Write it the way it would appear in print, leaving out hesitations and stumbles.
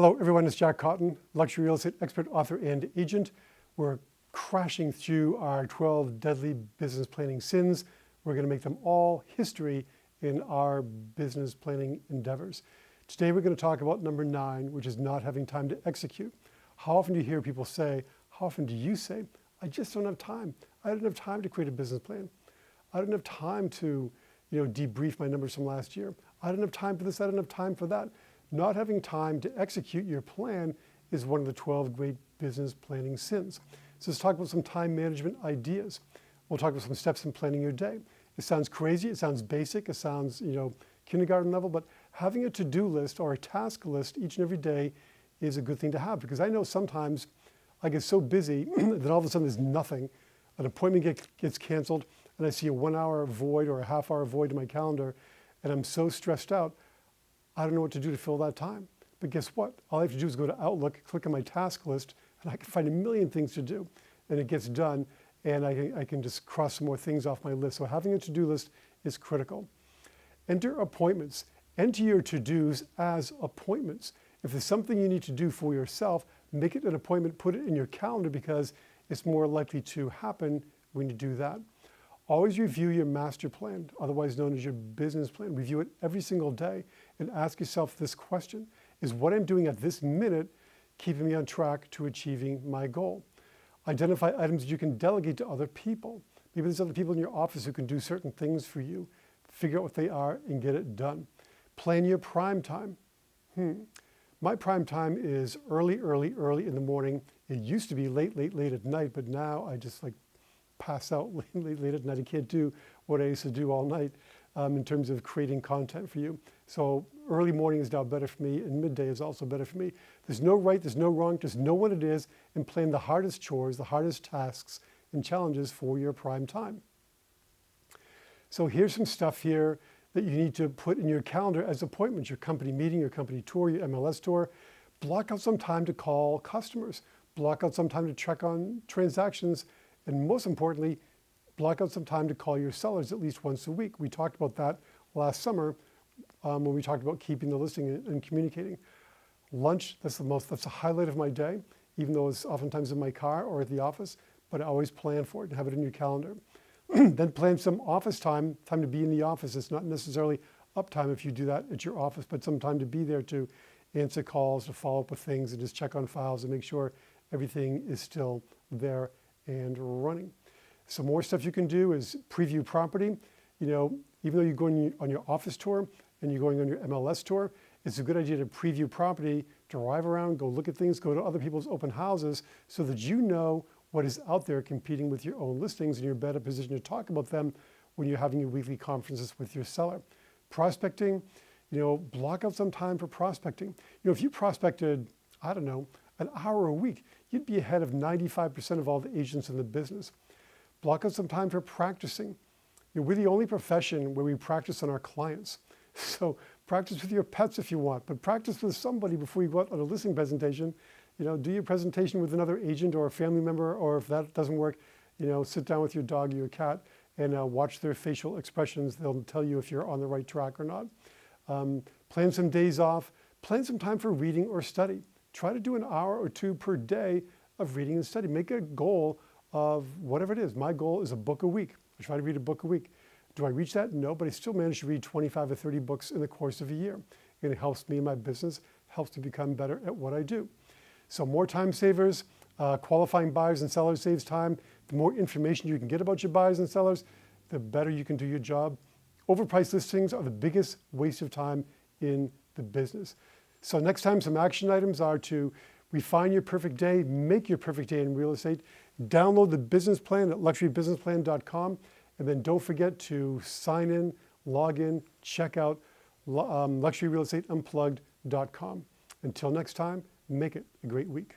Hello everyone, it's Jack Cotton, luxury real estate expert, author, and agent. We're crashing through our 12 deadly business planning sins. We're going to make them all history in our business planning endeavors. Today we're going to talk about number 9, which is not having time to execute. How often do you hear people say, how often do you say, I just don't have time. I don't have time to create a business plan. I don't have time to, debrief my numbers from last year. I don't have time for this, I don't have time for that. Not having time to execute your plan is one of the 12 great business planning sins. So let's talk about some time management ideas. We'll talk about some steps in planning your day. It sounds crazy, it sounds basic, it sounds, kindergarten level, but having a to-do list or a task list each and every day is a good thing to have, because I know sometimes I get so busy that all of a sudden there's nothing. An appointment gets canceled and I see a 1 hour void or a half hour void in my calendar, and I'm so stressed out, I don't know what to do to fill that time. But guess what? All I have to do is go to Outlook, click on my task list, and I can find a million things to do. And it gets done, and I can just cross some more things off my list. So having a to-do list is critical. Enter appointments. Enter your to-dos as appointments. If there's something you need to do for yourself, make it an appointment, put it in your calendar, because it's more likely to happen when you do that. Always review your master plan, otherwise known as your business plan. Review it every single day and ask yourself this question: is what I'm doing at this minute keeping me on track to achieving my goal? Identify items you can delegate to other people. Maybe there's other people in your office who can do certain things for you. Figure out what they are and get it done. Plan your prime time. My prime time is early in the morning. It used to be late at night, but now I just pass out late at night. I can't do what I used to do all night in terms of creating content for you. So early morning is now better for me, and midday is also better for me. There's no right, there's no wrong, just know what it is and plan the hardest chores, the hardest tasks and challenges for your prime time. So here's some stuff here that you need to put in your calendar as appointments: your company meeting, your company tour, your MLS tour. Block out some time to call customers. Block out some time to check on transactions. And most importantly, block out some time to call your sellers at least once a week. We talked about that last summer when we talked about keeping the listing and communicating. Lunch, that's the highlight of my day, even though it's oftentimes in my car or at the office, but I always plan for it and have it in your calendar. Then plan some office time to be in the office. It's not necessarily uptime if you do that at your office, but some time to be there to answer calls, to follow up with things, and just check on files and make sure everything is still there and running. Some more stuff you can do is preview property. Even though you're going on your office tour and you're going on your MLS tour, it's a good idea to preview property, drive around, go look at things, go to other people's open houses so that you know what is out there competing with your own listings, and you're better positioned to talk about them when you're having your weekly conferences with your seller. Prospecting, block out some time for prospecting. If you prospected, I don't know, an hour a week, you'd be ahead of 95% of all the agents in the business. Block out some time for practicing. We're the only profession where we practice on our clients. So practice with your pets if you want, but practice with somebody before you go out on a listing presentation. Do your presentation with another agent or a family member, or if that doesn't work, sit down with your dog or your cat and watch their facial expressions. They'll tell you if you're on the right track or not. Plan some days off. Plan some time for reading or study. Try to do an hour or 2 per day of reading and study. Make a goal of whatever it is. My goal is a book a week. I try to read a book a week. Do I reach that? No, but I still manage to read 25 or 30 books in the course of a year. And it helps me in my business, helps me become better at what I do. So more time savers, qualifying buyers and sellers saves time. The more information you can get about your buyers and sellers, the better you can do your job. Overpriced listings are the biggest waste of time in the business. So next time, some action items are to refine your perfect day, make your perfect day in real estate, download the business plan at luxurybusinessplan.com, and then don't forget to sign in, log in, check out luxuryrealestateunplugged.com. Until next time, make it a great week.